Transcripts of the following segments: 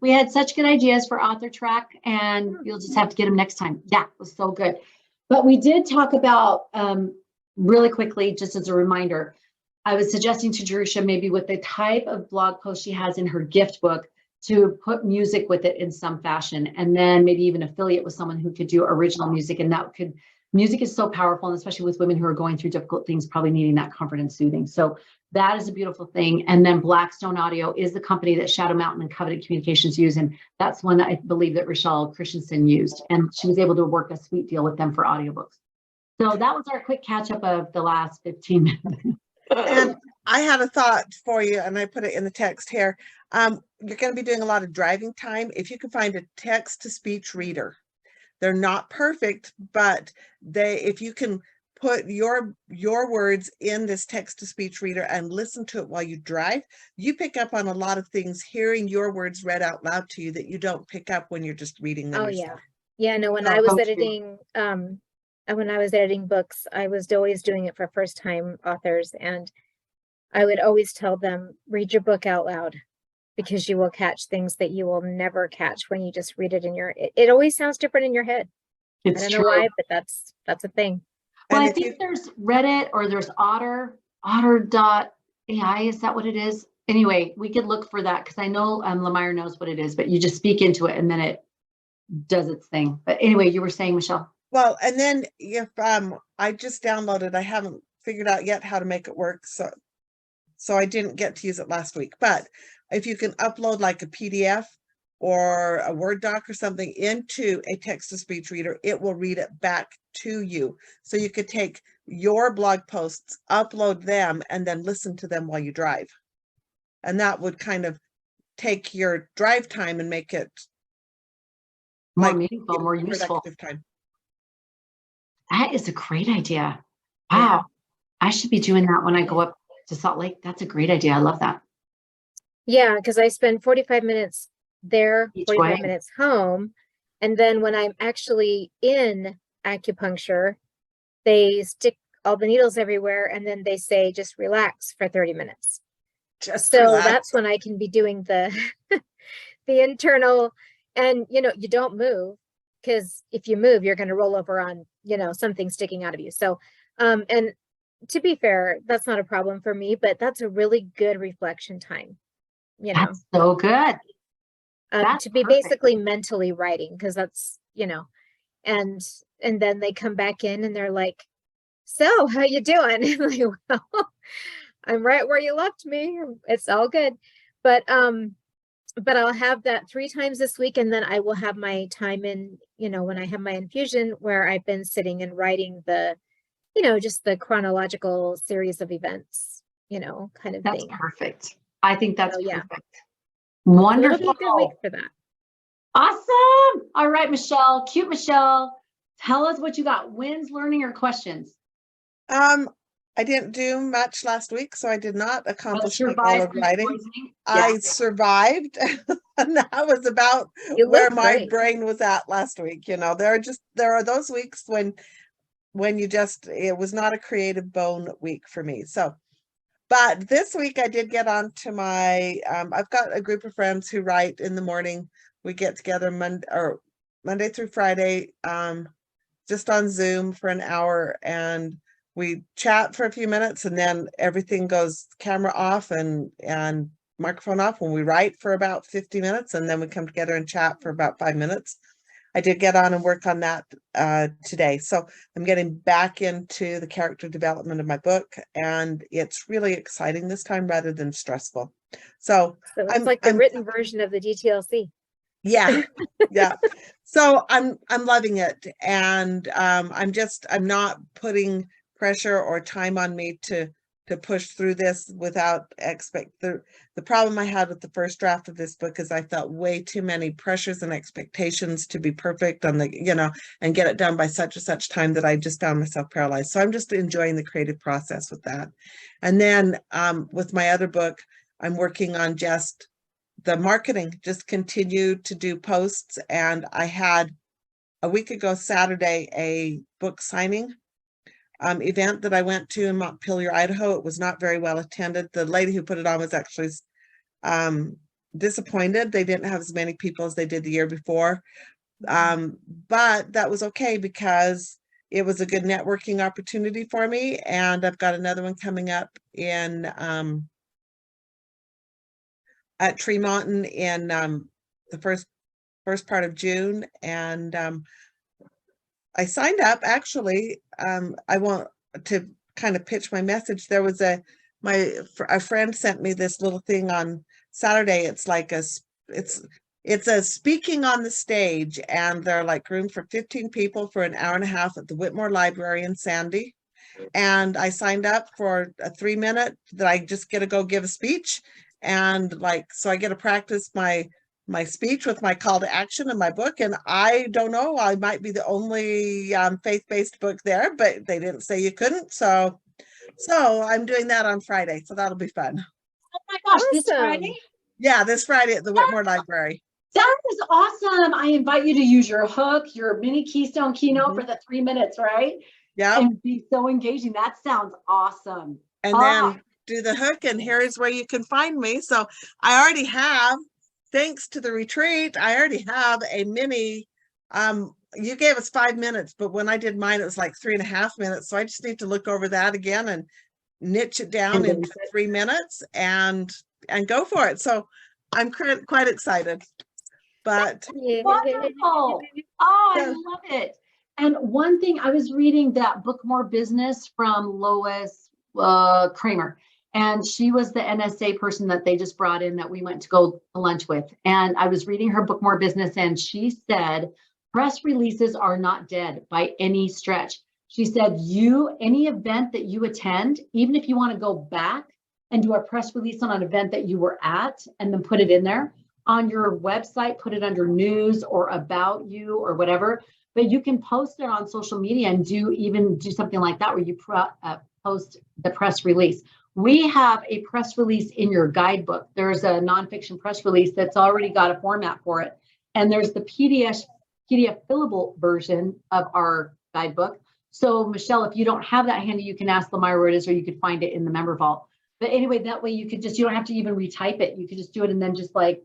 We had such good ideas for author track, and you'll just have to get them next time. Yeah, it was so good. But we did talk about really quickly, just as a reminder, I was suggesting to Jerusha maybe with the type of blog post she has in her gift book to put music with it in some fashion, and then maybe even affiliate with someone who could do original music. And that could, music is so powerful, and especially with women who are going through difficult things, probably needing that comfort and soothing. So that is a beautiful thing. And then Blackstone Audio is the company that Shadow Mountain and Covenant Communications use. And that's one that I believe that Rochelle Christensen used. And she was able to work a sweet deal with them for audiobooks. So that was our quick catch up of the last 15 minutes. And I had a thought for you, and I put it in the text here. You're going to be doing a lot of driving time. If you can find a text-to-speech reader, they're not perfect, but if you can put your words in this text-to-speech reader and listen to it while you drive, you pick up on a lot of things hearing your words read out loud to you that you don't pick up when you're just reading them yourself. Yeah. No, when I was editing, when I was editing books, I was always doing it for first-time authors, and I would always tell them, read your book out loud, because you will catch things that you will never catch when you just read it in your, it always sounds different in your head. I don't know why, but that's a thing. Well, I think there's Reddit, or there's otter.ai. Is that what it is? Anyway, we could look for that, because I know Lemire knows what it is, but you just speak into it and then it does its thing. But anyway, you were saying, Michelle. Well, and then if I just downloaded, I haven't figured out yet how to make it work. So I didn't get to use it last week. But if you can upload like a PDF or a Word doc or something into a text-to-speech reader, it will read it back to you. So you could take your blog posts, upload them, and then listen to them while you drive. And that would kind of take your drive time and make it more meaningful, more useful. Time. That is a great idea. Wow. Yeah. I should be doing that when I go up to Salt Lake. That's a great idea. I love that. Yeah, because I spend 45 minutes there, 45 minutes home. And then when I'm actually in acupuncture, they stick all the needles everywhere, and then they say, just relax for 30 minutes. So that's when I can be doing the the internal, and you don't move, because if you move, you're going to roll over on, something sticking out of you. So, and to be fair, that's not a problem for me, but that's a really good reflection time. That's so good. To be basically mentally writing, because that's, and then they come back in and they're like, so how you doing? I'm like, well, I'm right where you left me. It's all good. But I'll have that 3 times this week, and then I will have my time in, when I have my infusion, where I've been sitting and writing the, just the chronological series of events, kind of that's thing. That's perfect. I think that's perfect. Yeah. Wonderful. So it'll be a good week for that. Awesome. All right, Michelle, cute Michelle, tell us what you got. Wins, learning, or questions? I didn't do much last week, so I did not accomplish my goal of writing. I survived, and that was about where my brain was at last week. There are those weeks when it was not a creative bone week for me. So, but this week I did get on to my, I've got a group of friends who write in the morning. We get together Monday through Friday, just on Zoom for an hour, and we chat for a few minutes, and then everything goes camera off and microphone off when we write for about 50 minutes, and then we come together and chat for about 5 minutes. I did get on and work on that today. So I'm getting back into the character development of my book, and it's really exciting this time rather than stressful. So it's like the written version of the DTLC. Yeah. Yeah. So I'm loving it. And I'm not putting pressure or time on me to push through this without the problem I had with the first draft of this book is I felt way too many pressures and expectations to be perfect on the, and get it done by such and such time that I just found myself paralyzed. So I'm just enjoying the creative process with that. And then with my other book, I'm working on just the marketing, just continue to do posts. And I had a week ago Saturday a book signing event that I went to in Montpelier, Idaho. It was not very well attended. The lady who put it on was actually disappointed they didn't have as many people as they did the year before. But that was okay because it was a good networking opportunity for me. And I've got another one coming up in at Tremonton in the first part of June. And I signed up actually. I want to kind of pitch my message. There was a friend sent me this little thing on Saturday. It's like it's a speaking on the stage, and they're like room for 15 people for an hour and a half at the Whitmore Library in Sandy. And I signed up for a 3-minute that I just get to go give a speech. And like, so I get to practice my speech with my call to action in my book. And I don't know, I might be the only faith-based book there, but they didn't say you couldn't. So I'm doing that on Friday. So that'll be fun. Oh my gosh, this Awesome. Friday? Yeah, this Friday at the Whitmore Library. That is awesome. I invite you to use your hook, your mini Keystone keynote for the 3 minutes, right? Yeah. And be so engaging. That sounds awesome. And then do the hook, and here's where you can find me. So I already have, thanks to the retreat, I already have a mini, you gave us 5 minutes, but when I did mine, it was like 3.5 minutes. So I just need to look over that again and niche it down into 3 minutes and go for it. So I'm quite excited. But wonderful. Oh, I love it. And one thing, I was reading that Book More Business from Lois Kramer, and she was the NSA person that they just brought in that we went to go to lunch with. And I was reading her Book More Business, and she said, press releases are not dead by any stretch. She said, any event that you attend, even if you want to go back and do a press release on an event that you were at and then put it in there on your website, put it under news or about you or whatever, but you can post it on social media and do something like that where you post the press release. We have a press release in your guidebook. There's a nonfiction press release that's already got a format for it. And there's the PDF fillable version of our guidebook. So Michelle, if you don't have that handy, you can ask Lemire where it is, or you could find it in the member vault. But anyway, that way you don't have to even retype it. You could just do it and then just like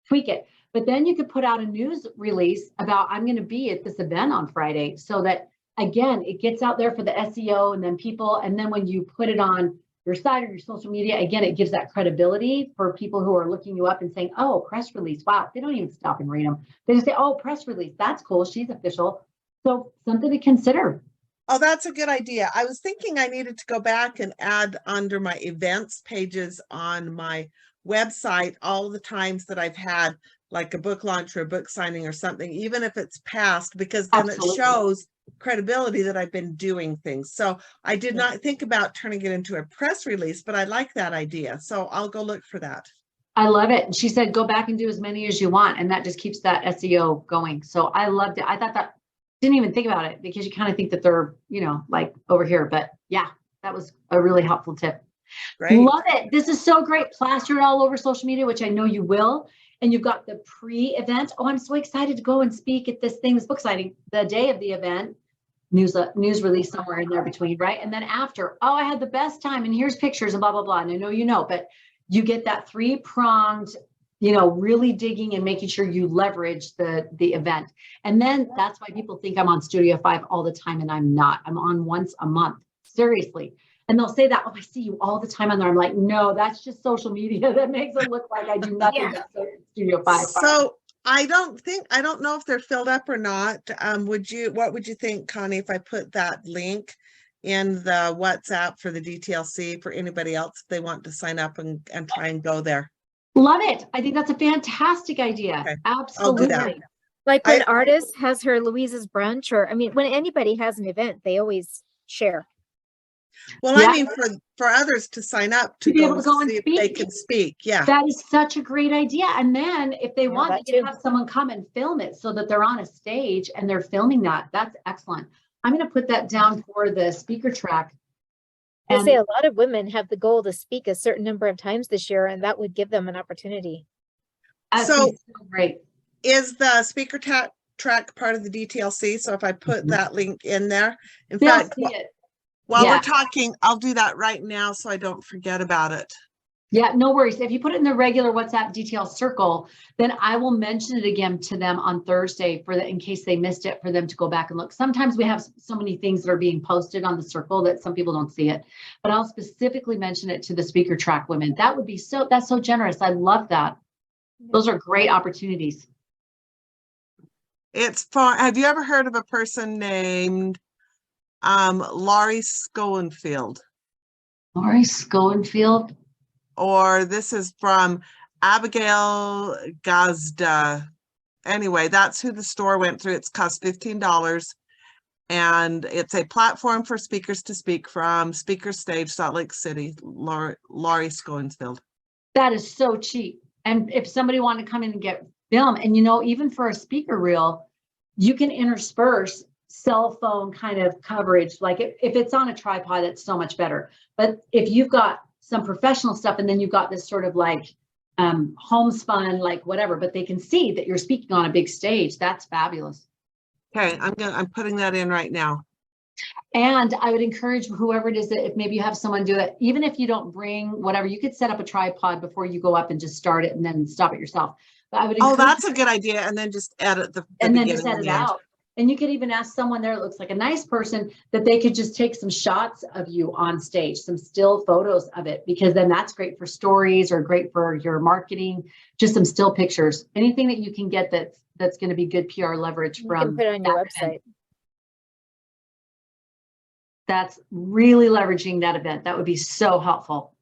tweak it. But then you could put out a news release about, I'm going to be at this event on Friday, so that again, it gets out there for the SEO and then people, and then when you put it on your site or your social media, again, it gives that credibility for people who are looking you up and saying, oh, press release. Wow. They don't even stop and read them. They just say, oh, press release. That's cool. She's official. So something to consider. Oh, that's a good idea. I was thinking I needed to go back and add under my events pages on my website all the times that I've had like a book launch or a book signing or something, even if it's past, because then Absolutely. It shows credibility that I've been doing things. So I did not think about turning it into a press release, but I like that idea. So I'll go look for that. I love it. And she said, go back and do as many as you want. And that just keeps that SEO going. So I loved it. I thought that, didn't even think about it because you kind of think that they're, like over here, but yeah, that was a really helpful tip. Great. Love it. This is so great. Plaster it all over social media, which I know you will. And you've got the pre-event. Oh, I'm so excited to go and speak at this book signing, the day of the event, news release somewhere in there between, right? And then after, oh, I had the best time and here's pictures and blah, blah, blah. And I know, but you get that 3-pronged, really digging and making sure you leverage the event. And then that's why people think I'm on Studio 5 all the time, and I'm not. I'm on once a month, seriously. And they'll say that, oh, I see you all the time on there. I'm like, no, that's just social media. That makes it look like I do nothing but Studio 5. So I don't know if they're filled up or not. What would you think, Connie, if I put that link in the WhatsApp for the DTLC for anybody else if they want to sign up and try and go there? Love it. I think that's a fantastic idea. Okay. Absolutely. Like when Artist has her Louise's brunch, or when anybody has an event, they always share. Well, yeah. I mean, for others to sign up to go and see if they can speak. Yeah. That is such a great idea. And then if they want, they can have someone come and film it so that they're on a stage and they're filming that. That's excellent. I'm going to put that down for the speaker track. I say a lot of women have the goal to speak a certain number of times this year, and that would give them an opportunity. So great. Is the speaker track part of the DTLC? So if I put that link in there, in fact, while we're talking, I'll do that right now so I don't forget about it. Yeah, no worries. If you put it in the regular WhatsApp details circle, then I will mention it again to them on Thursday in case they missed it, for them to go back and look. Sometimes we have so many things that are being posted on the circle that some people don't see it, but I'll specifically mention it to the speaker track women. That's so generous. I love that. Those are great opportunities. Have you ever heard of a person named Laurie Schoenfield? Laurie Schoenfield? Or this is from Abigail Gazda. Anyway, that's who the store went through. It's cost $15. And it's a platform for speakers to speak from. Speaker Stage, Salt Lake City, Laurie Schoenfield. That is so cheap. And if somebody wanted to come in and get film, and even for a speaker reel, you can intersperse cell phone kind of coverage. Like if it's on a tripod, it's so much better. But if you've got some professional stuff, and then you've got this sort of like homespun, like whatever, but they can see that you're speaking on a big stage. That's fabulous. Okay, I'm putting that in right now. And I would encourage whoever it is that if maybe you have someone do it, even if you don't bring whatever, you could set up a tripod before you go up and just start it and then stop it yourself. But I would that's a good idea. And then just edit the and then just edit it out. And you could even ask someone there that looks like a nice person that they could just take some shots of you on stage, some still photos of it, because then that's great for stories or great for your marketing, just some still pictures, anything that you can get that's going to be good PR leverage You from. can put it on your website. That's really leveraging that event. That would be so helpful.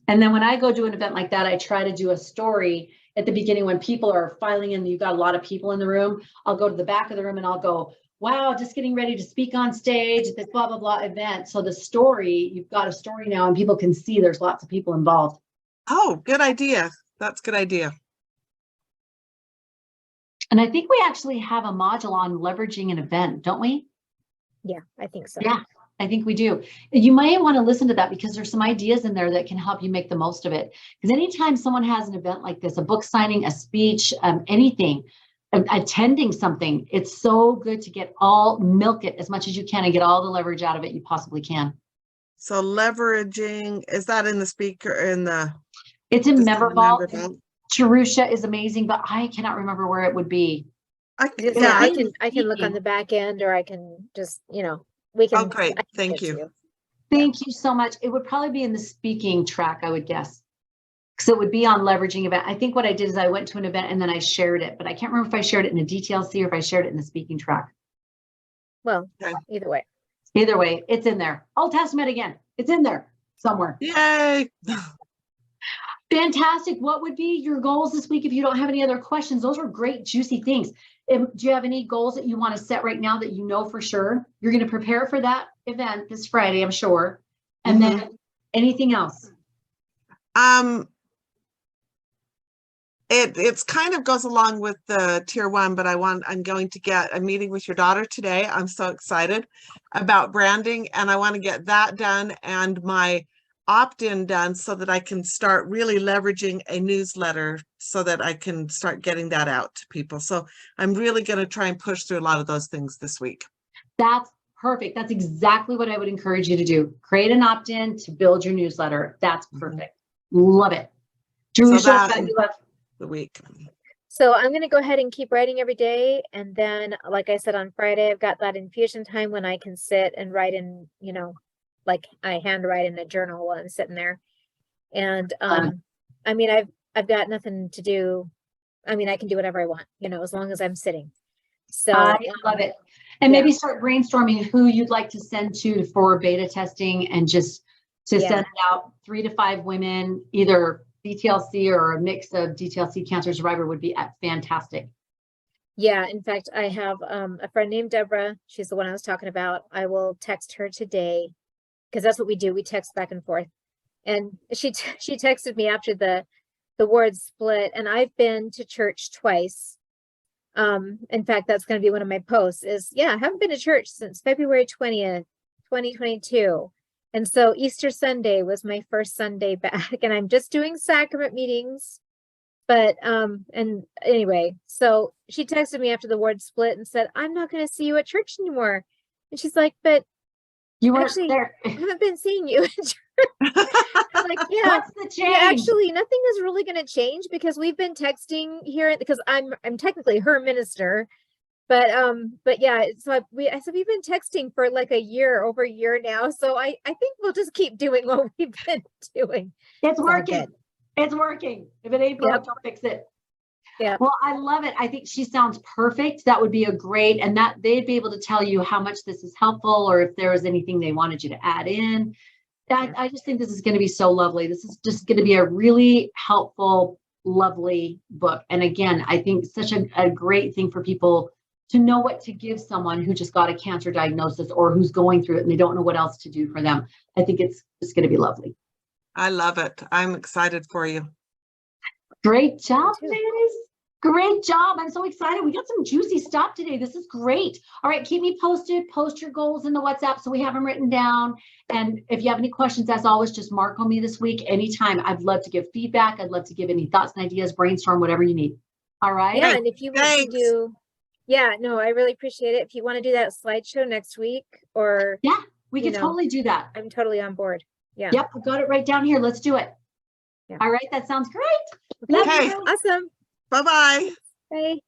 And then when I go to an event like that, I try to do a story at the beginning when people are filing in. You've got a lot of people in the room. I'll go to the back of the room and I'll go, wow, just getting ready to speak on stage at this blah, blah, blah event. So the story, you've got a story now and people can see there's lots of people involved. Oh, good idea. That's a good idea. And I think we actually have a module on leveraging an event, don't we? Yeah, I think so. Yeah, I think we do. You might want to listen to that because there's some ideas in there that can help you make the most of it. Because anytime someone has an event like this, a book signing, a speech, anything, attending something, it's so good to milk it as much as you can and get all the leverage out of it you possibly can. So leveraging, is that in the speaker, it's in Member Vault. Jerusha is amazing, but I cannot remember where it would be. I can look on the back end, or I can just, we can. Oh, great. Thank you. Thank you so much. It would probably be in the speaking track, I would guess. So it would be on leveraging event. I think what I did is I went to an event and then I shared it, but I can't remember if I shared it in a DTLC or if I shared it in the speaking track. Well, okay. Either way, it's in there. Old Testament again. It's in there somewhere. Yay. Fantastic. What would be your goals this week if you don't have any other questions? Those are great, juicy things. Do you have any goals that you want to set right now that you know for sure? You're going to prepare for that event this Friday, I'm sure. And then anything else? It's kind of goes along with the tier 1, but I'm going to get a meeting with your daughter today. I'm so excited about branding, and I want to get that done and my opt-in done so that I can start really leveraging a newsletter so that I can start getting that out to people. So I'm really going to try and push through a lot of those things this week. That's perfect. That's exactly what I would encourage you to do. Create an opt-in to build your newsletter. That's perfect. Love it. Jerusha, the week. So I'm going to go ahead and keep writing every day. And then, like I said, on Friday, I've got that infusion time when I can sit and write in, like I handwrite in a journal while I'm sitting there. And I mean, I've got nothing to do. I mean, I can do whatever I want, as long as I'm sitting. So I love it. And maybe start brainstorming who you'd like to send to for beta testing, and just to send it out 3 to 5 women, either DTLC or a mix of DTLC Cancer Survivor would be fantastic. Yeah, in fact, I have a friend named Deborah. She's the one I was talking about. I will text her today, because that's what we do. We text back and forth. And she texted me after the ward split, and I've been to church twice. In fact, that's going to be one of my posts is, I haven't been to church since February 20th, 2022. And so Easter Sunday was my first Sunday back, and I'm just doing sacrament meetings. But, and anyway, so she texted me after the ward split and said, I'm not going to see you at church anymore. And she's like, but You were Actually, there. I haven't been seeing you. I'm like, yeah, What's the change? yeah, actually nothing is really going to change because we've been texting here because I'm technically her minister, but yeah, so I said we've been texting for like over a year now. So I think we'll just keep doing what we've been doing. It's all working. good. It's working. If it ain't broke, don't fix it. Yeah. Well, I love it. I think she sounds perfect. That would be a great, and that they'd be able to tell you how much this is helpful or if there was anything they wanted you to add in. I just think this is going to be so lovely. This is just going to be a really helpful, lovely book. And again, I think such a great thing for people to know what to give someone who just got a cancer diagnosis or who's going through it and they don't know what else to do for them. I think it's going to be lovely. I love it. I'm excited for you. Great job, ladies. Great job. I'm so excited. We got some juicy stuff today. This is great. All right, keep me posted. Post your goals in the WhatsApp so we have them written down. And if you have any questions, as always, just mark on me this week anytime. I'd love to give feedback. I'd love to give any thoughts and ideas, brainstorm, whatever you need. All right. Yeah, and if you want to do, yeah, no, I really appreciate it. If you want to do that slideshow next week, or yeah, we can totally do that. I'm totally on board. Yeah. Yep, I've got it right down here. Let's do it. Yeah. All right, that sounds great. Okay. Awesome. Bye-bye. Bye.